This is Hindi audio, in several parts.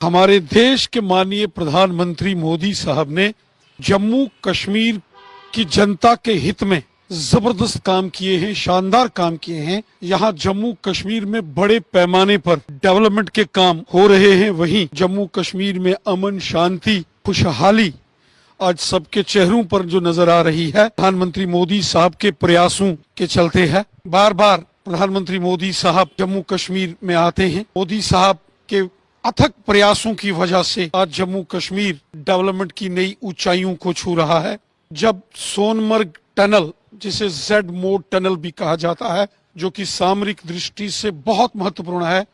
हमारे देश के माननीय प्रधानमंत्री मोदी साहब ने जम्मू कश्मीर की जनता के हित में जबरदस्त काम किए हैं, शानदार काम किए हैं। यहाँ जम्मू कश्मीर में बड़े पैमाने पर डेवलपमेंट के काम हो रहे हैं। वहीं जम्मू कश्मीर में अमन, शांति, खुशहाली आज सबके चेहरों पर जो नजर आ रही है, प्रधानमंत्री मोदी साहब के प्रयासों के चलते है। बार बार प्रधानमंत्री मोदी साहब जम्मू कश्मीर में आते हैं। मोदी साहब के अथक प्रयासों की वजह से आज जम्मू कश्मीर डेवलपमेंट की नई ऊंचाइयों को छू रहा है। जब सोनमर्ग टनल, जिसे जेड मोड टनल भी कहा जाता है, जो कि सामरिक दृष्टि से बहुत महत्वपूर्ण है,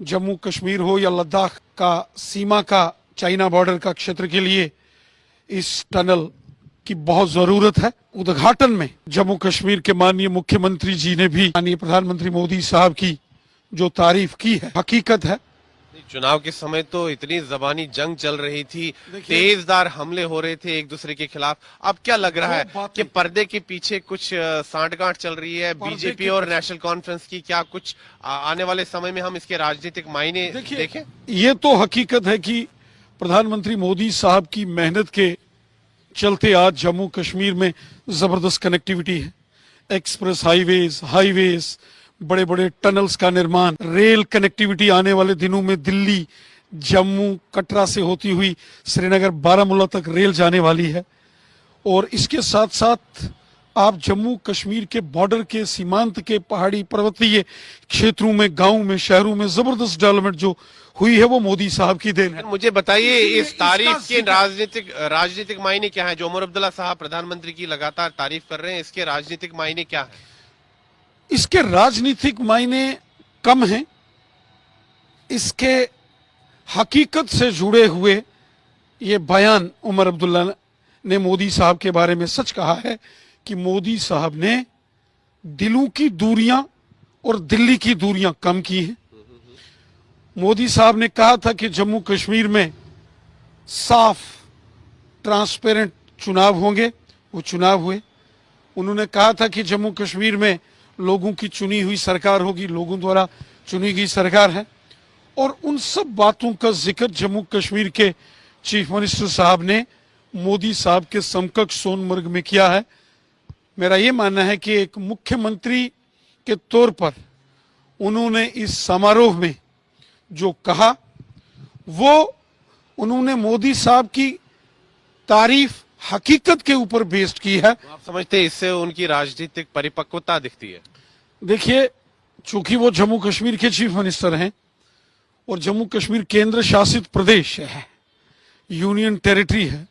जम्मू कश्मीर हो या लद्दाख का सीमा का चाइना बॉर्डर का क्षेत्र के लिए इस टनल की बहुत जरूरत है। उद्घाटन में जम्मू कश्मीर के माननीय मुख्यमंत्री जी ने भी माननीय प्रधानमंत्री मोदी साहब की जो तारीफ की है, हकीकत है। चुनाव के समय तो इतनी जबानी जंग चल रही थी, तेजदार हमले हो रहे थे एक दूसरे के खिलाफ। अब क्या लग रहा है कि पर्दे के पीछे कुछ सांठगांठ चल रही है बीजेपी और नेशनल कॉन्फ्रेंस की? क्या कुछ आने वाले समय में हम इसके राजनीतिक मायने देखें? ये तो हकीकत है कि प्रधानमंत्री मोदी साहब की मेहनत के चलते आज जम्मू कश्मीर में जबरदस्त कनेक्टिविटी है। एक्सप्रेस हाईवेज, बड़े बड़े टनल्स का निर्माण, रेल कनेक्टिविटी आने वाले दिनों में दिल्ली, जम्मू, कटरा से होती हुई श्रीनगर, बारामूला तक रेल जाने वाली है। और इसके साथ साथ आप जम्मू कश्मीर के बॉर्डर के सीमांत के पहाड़ी पर्वतीय क्षेत्रों में, गांवों में, शहरों में जबरदस्त डेवलपमेंट जो हुई है वो मोदी साहब की देन है। मुझे बताइए इस तारीफ के राजनीतिक मायने क्या है? जो उमर अब्दुल्ला साहब प्रधानमंत्री की लगातार तारीफ कर रहे हैं, इसके राजनीतिक मायने क्या है? इसके राजनीतिक मायने कम हैं। इसके हकीकत से जुड़े हुए ये बयान उमर अब्दुल्ला ने मोदी साहब के बारे में सच कहा है कि मोदी साहब ने दिलों की दूरियां और दिल्ली की दूरियां कम की हैं। मोदी साहब ने कहा था कि जम्मू कश्मीर में साफ, ट्रांसपेरेंट चुनाव होंगे, वो चुनाव हुए। उन्होंने कहा था कि जम्मू कश्मीर में लोगों की चुनी हुई सरकार होगी, लोगों द्वारा चुनी गई सरकार है। और उन सब बातों का जिक्र जम्मू कश्मीर के चीफ मिनिस्टर साहब ने मोदी साहब के समकक्ष सोनमर्ग में किया है। मेरा ये मानना है कि एक मुख्यमंत्री के तौर पर उन्होंने इस समारोह में जो कहा, वो उन्होंने मोदी साहब की तारीफ हकीकत के ऊपर बेस्ड की है। आप समझते हैं इससे उनकी राजनीतिक परिपक्वता दिखती है? देखिए, चूंकि वो जम्मू कश्मीर के चीफ मिनिस्टर हैं और जम्मू कश्मीर केंद्र शासित प्रदेश है, यूनियन टेरिटरी है,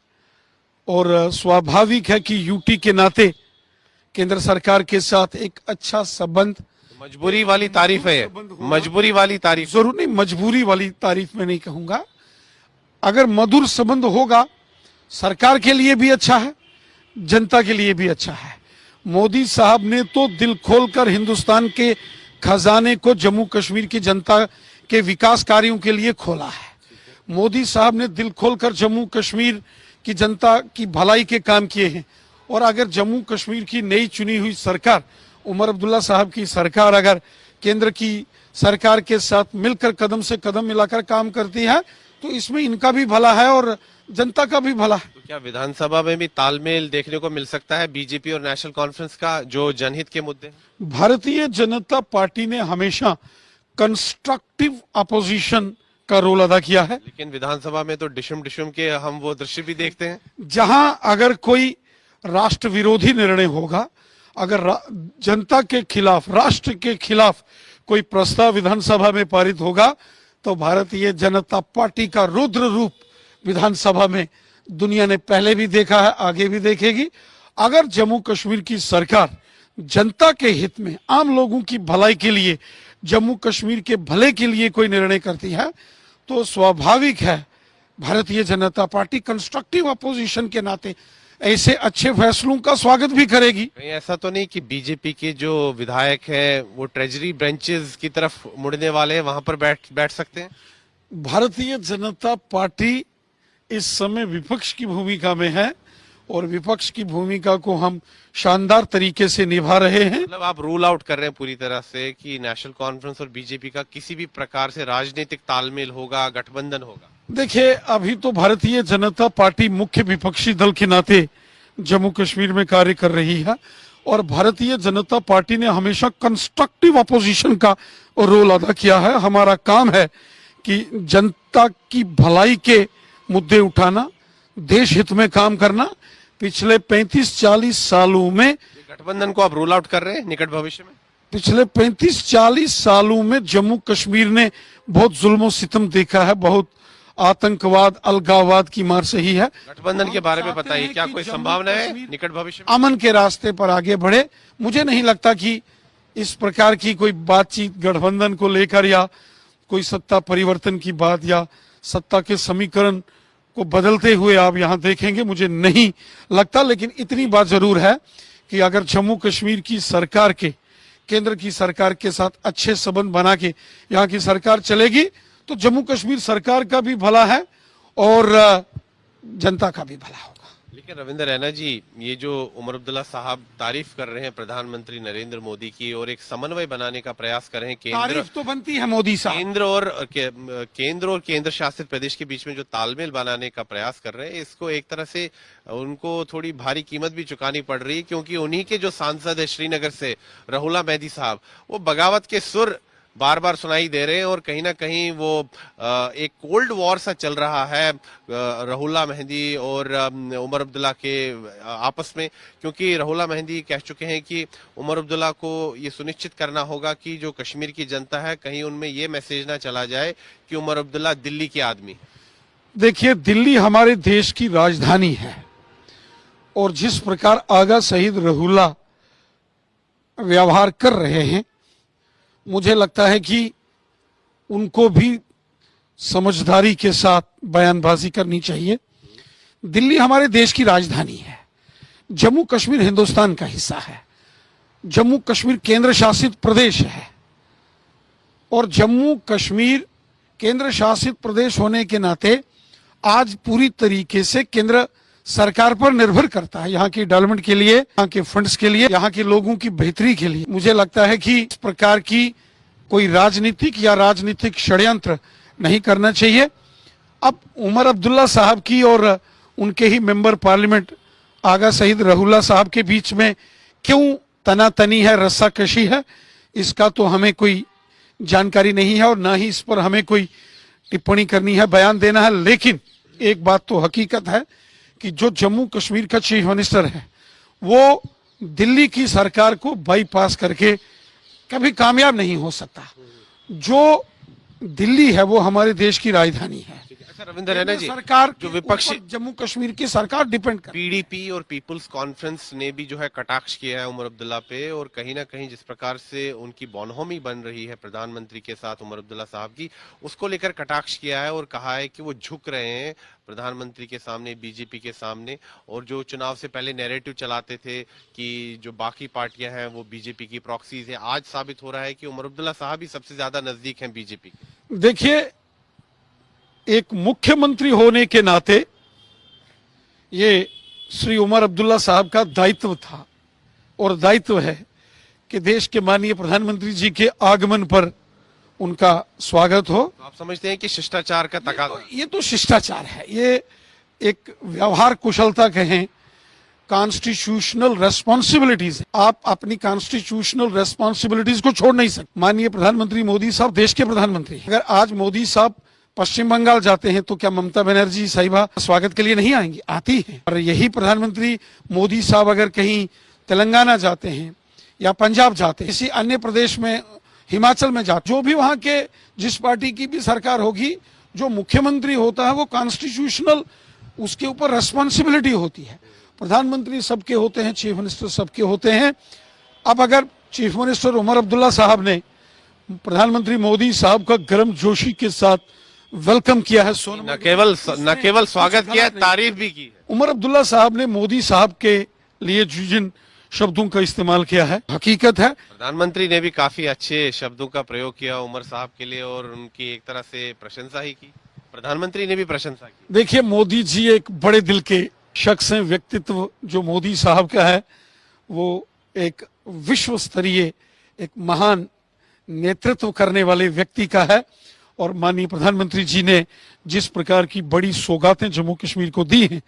और स्वाभाविक है कि यूटी के नाते केंद्र सरकार के साथ एक अच्छा संबंध, मजबूरी वाली तारीफ है, मजबूरी वाली तारीफ जरूर नहीं, मजबूरी वाली तारीफ में नहीं कहूंगा। अगर मधुर संबंध होगा, सरकार के लिए भी अच्छा है, जनता के लिए भी अच्छा है। मोदी साहब ने तो दिल खोलकर हिंदुस्तान के खजाने को जम्मू कश्मीर की जनता के विकास कार्यों के लिए खोला है। मोदी साहब ने दिल खोलकर जम्मू कश्मीर की जनता की भलाई के काम किए हैं। और अगर जम्मू कश्मीर की नई चुनी हुई सरकार, उमर अब्दुल्ला साहब की सरकार, अगर केंद्र की सरकार के साथ मिलकर कदम से कदम मिलाकर काम करती है, तो इसमें इनका भी भला है और जनता का भी भला है। तो क्या विधानसभा में भी तालमेल देखने को मिल सकता है बीजेपी और नेशनल कॉन्फ्रेंस का, जो जनहित के मुद्दे? भारतीय जनता पार्टी ने हमेशा कंस्ट्रक्टिव अपोजिशन का रोल अदा किया है। लेकिन विधानसभा में तो डिशम के हम वो दृश्य भी देखते हैं, जहां अगर कोई राष्ट्र विरोधी निर्णय होगा, अगर जनता के खिलाफ, राष्ट्र के खिलाफ कोई प्रस्ताव विधानसभा में पारित होगा, तो भारतीय जनता पार्टी का रुद्र रूप विधानसभा में दुनिया ने पहले भी देखा है, आगे भी देखेगी। अगर जम्मू कश्मीर की सरकार जनता के हित में, आम लोगों की भलाई के लिए, जम्मू कश्मीर के भले के लिए कोई निर्णय करती है, तो स्वाभाविक है Bharatiya Janata party constructive opposition के नाते ऐसे अच्छे फैसलों का स्वागत भी करेगी। ऐसा तो नहीं कि बीजेपी के जो विधायक हैं वो ट्रेजरी ब्रांचेस की तरफ मुड़ने वाले हैं, वहां पर बैठ सकते हैं? भारतीय जनता पार्टी इस समय विपक्ष की भूमिका में है और विपक्ष की भूमिका को हम शानदार तरीके से निभा रहे हैं। मतलब आप रूल आउट कर रहे हैं पूरी तरह से कि नेशनल कॉन्फ्रेंस और बीजेपी का किसी भी प्रकार से राजनीतिक तालमेल होगा, गठबंधन होगा? देखिए, अभी तो भारतीय जनता पार्टी मुख्य विपक्षी दल के नाते जम्मू कश्मीर में कार्य कर रही है और भारतीय जनता पार्टी ने हमेशा कंस्ट्रक्टिव अपोजिशन का रोल अदा किया है। हमारा काम है कि जनता की भलाई के मुद्दे उठाना, देश हित में काम करना। पिछले 35-40 सालों में गठबंधन को आप रूल आउट कर रहे हैं निकट भविष्य में? पिछले 35-40 सालों में जम्मू कश्मीर ने बहुत जुल्म सितम देखा है, बहुत आतंकवाद, अलगाववाद की मार सही है। गठबंधन के बारे में बताइए, क्या कोई संभावना है निकट भविष्य में अमन के रास्ते पर आगे बढ़े? मुझे नहीं लगता कि इस प्रकार की कोई बातचीत गठबंधन को लेकर या कोई सत्ता परिवर्तन की बात या सत्ता के समीकरण को बदलते हुए आप यहाँ देखेंगे, मुझे नहीं लगता। लेकिन इतनी बात जरूर है कि अगर जम्मू कश्मीर की सरकार के, केंद्र की सरकार के साथ अच्छे संबंध बना के यहाँ की सरकार चलेगी तो जम्मू कश्मीर सरकार का भी भला है और जनता का भी भला होगा। लेकिन रविंद्र रैना जी, ये जो उमर अब्दुल्ला साहब तारीफ कर रहे हैं प्रधानमंत्री नरेंद्र मोदी की और एक समन्वय बनाने का प्रयास कर रहे हैं, तारीफ तो बनती है मोदी साहब, केंद्र और केंद्र शासित प्रदेश के बीच में जो तालमेल बनाने का प्रयास कर रहे हैं, इसको एक तरह से उनको थोड़ी भारी कीमत भी चुकानी पड़ रही है, क्योंकि उन्हीं के जो सांसद है श्रीनगर से रहुला मेहदी साहब, वो बगावत के सुर बार बार सुनाई दे रहे हैं और कहीं ना कहीं वो एक कोल्ड वॉर सा चल रहा है रहुला मेहदी और उमर अब्दुल्ला के आपस में, क्योंकि रहुला मेहदी कह चुके हैं कि उमर अब्दुल्ला को ये सुनिश्चित करना होगा कि जो कश्मीर की जनता है कहीं उनमें ये मैसेज ना चला जाए कि उमर अब्दुल्ला दिल्ली के आदमी। देखिए, दिल्ली हमारे देश की राजधानी है और जिस प्रकार आगा शहीद रहुला व्यवहार कर रहे हैं, मुझे लगता है कि उनको भी समझदारी के साथ बयानबाजी करनी चाहिए। दिल्ली हमारे देश की राजधानी है, जम्मू कश्मीर हिंदुस्तान का हिस्सा है, जम्मू कश्मीर केंद्र शासित प्रदेश है और जम्मू कश्मीर केंद्र शासित प्रदेश होने के नाते आज पूरी तरीके से केंद्र सरकार पर निर्भर करता है, यहाँ की डेवलपमेंट के लिए, यहाँ के फंड्स के लिए, यहाँ के लोगों की बेहतरी के लिए। मुझे लगता है कि इस प्रकार की कोई राजनीतिक या राजनीतिक षड्यंत्र नहीं करना चाहिए। अब उमर अब्दुल्ला साहब की और उनके ही मेंबर पार्लियामेंट आगा शहीद रहुला साहब के बीच में क्यों तनातनी है, रस्साकशी है, इसका तो हमें कोई जानकारी नहीं है और ना ही इस पर हमें कोई टिप्पणी करनी है, बयान देना है। लेकिन एक बात तो हकीकत है कि जो जम्मू कश्मीर का चीफ मिनिस्टर है वो दिल्ली की सरकार को बाईपास करके कभी कामयाब नहीं हो सकता। जो दिल्ली है वो हमारे देश की राजधानी है। अच्छा रविंद्र रैना जी, सरकार जो विपक्षी जम्मू कश्मीर की सरकार डिपेंड कर, पीडीपी और पीपुल्स कॉन्फ्रेंस ने भी जो है कटाक्ष किया है उमर अब्दुल्ला पे और कहीं ना कहीं जिस प्रकार से उनकी बॉनहोमी बन रही है प्रधानमंत्री के साथ उमर अब्दुल्ला साहब की, उसको लेकर कटाक्ष किया है और कहा है कि वो झुक रहे हैं प्रधानमंत्री के सामने, बीजेपी के सामने, और जो चुनाव से पहले नैरेटिव चलाते थे कि जो बाकी पार्टियां हैं वो बीजेपी की प्रॉक्सीज हैं, आज साबित हो रहा है कि उमर अब्दुल्ला साहब ही सबसे ज्यादा नजदीक हैं बीजेपी के। देखिए, एक मुख्यमंत्री होने के नाते ये श्री उमर अब्दुल्ला साहब का दायित्व था और दायित्व है कि देश के माननीय प्रधानमंत्री जी के आगमन पर उनका स्वागत हो। तो आप समझते हैं कि शिष्टाचार का तकाजा? ये तो शिष्टाचार है, ये एक व्यवहार कुशलता कहें, कॉन्स्टिट्यूशनल रेस्पॉन्सिबिलिटीज। आप अपनी कॉन्स्टिट्यूशनल रेस्पॉन्सिबिलिटीज को छोड़ नहीं सकते। माननीय प्रधानमंत्री मोदी साहब देश के प्रधानमंत्री, अगर आज मोदी साहब पश्चिम बंगाल जाते हैं तो क्या ममता बनर्जी साहिबा स्वागत के लिए नहीं आएंगी? आती हैं। और यही प्रधानमंत्री मोदी साहब अगर कहीं तेलंगाना जाते हैं या पंजाब जाते हैं, किसी अन्य प्रदेश में, हिमाचल में जाते, जो भी वहां के जिस पार्टी की भी सरकार होगी, जो मुख्यमंत्री होता है वो कॉन्स्टिट्यूशनल, उसके ऊपर रेस्पॉन्सिबिलिटी होती है। प्रधानमंत्री सबके होते हैं, चीफ मिनिस्टर सबके होते हैं। अब अगर चीफ मिनिस्टर उमर अब्दुल्ला साहब ने प्रधानमंत्री मोदी साहब का गर्म जोशी के साथ वेलकम किया है, न केवल स्वागत किया, तारीफ भी की है। उमर अब्दुल्ला साहब ने मोदी साहब के लिए जिन शब्दों का इस्तेमाल किया है, हकीकत है प्रधानमंत्री ने भी काफी अच्छे शब्दों का प्रयोग किया उमर साहब के लिए और उनकी एक तरह से प्रशंसा ही की, प्रधानमंत्री ने भी प्रशंसा की। देखिए, मोदी जी एक बड़े दिल के शख्स हैं, व्यक्तित्व जो मोदी साहब का है वो एक विश्व स्तरीय एक महान नेतृत्व करने वाले व्यक्ति का है। और माननीय प्रधानमंत्री जी ने जिस प्रकार की बड़ी सौगातें जम्मू कश्मीर को दी हैं,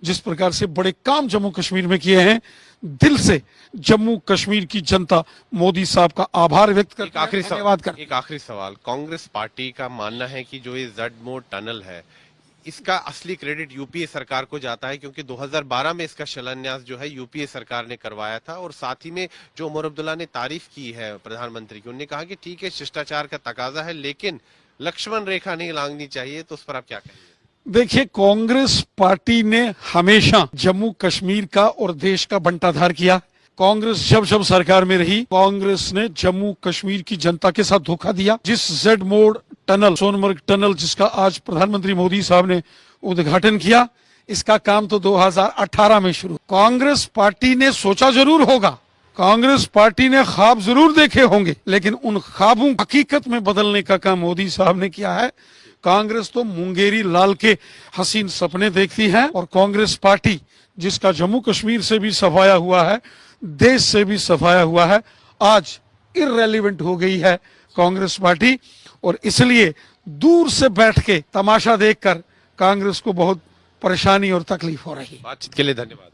जिस प्रकार से बड़े काम जम्मू कश्मीर में किए हैं, दिल से जम्मू कश्मीर की जनता मोदी साहब का आभार व्यक्त करती है, धन्यवाद करती है। एक आखिरी सवाल, कांग्रेस पार्टी का मानना है कि जो ये जडमोर टनल है इसका असली क्रेडिट यूपीए सरकार को जाता है, क्योंकि 2012 में इसका शिलान्यास जो है यूपीए सरकार ने करवाया था। और साथ ही में जो उमर अब्दुल्ला ने तारीफ की है प्रधानमंत्री की, उन्होंने कहा कि ठीक है शिष्टाचार का तकाजा है लेकिन लक्ष्मण रेखा नहीं लांघनी चाहिए, तो उस पर आप क्या कहेंगे? देखिए, कांग्रेस पार्टी ने हमेशा जम्मू कश्मीर का और देश का बंटाधार किया। कांग्रेस जब जब सरकार में रही, कांग्रेस ने जम्मू कश्मीर की जनता के साथ धोखा दिया। जिस Z Morh tunnel, Sonamarg tunnel, जिसका आज प्रधानमंत्री मोदी साहब ने उद्घाटन किया, इसका काम तो 2018 में शुरू। कांग्रेस पार्टी ने सोचा जरूर होगा, कांग्रेस पार्टी ने ख्वाब जरूर देखे होंगे, लेकिन उन ख्वाबों हकीकत में बदलने का काम मोदी साहब ने किया है। कांग्रेस तो मुंगेरी लाल के हसीन सपने देखती है, और कांग्रेस पार्टी जिसका जम्मू कश्मीर से भी सफाया हुआ है, देश से भी सफाया हुआ है, आज इररेलेवेंट हो गई है कांग्रेस पार्टी। और इसलिए दूर से बैठ के तमाशा देखकर कांग्रेस को बहुत परेशानी और तकलीफ हो रही है। बातचीत के लिए धन्यवाद।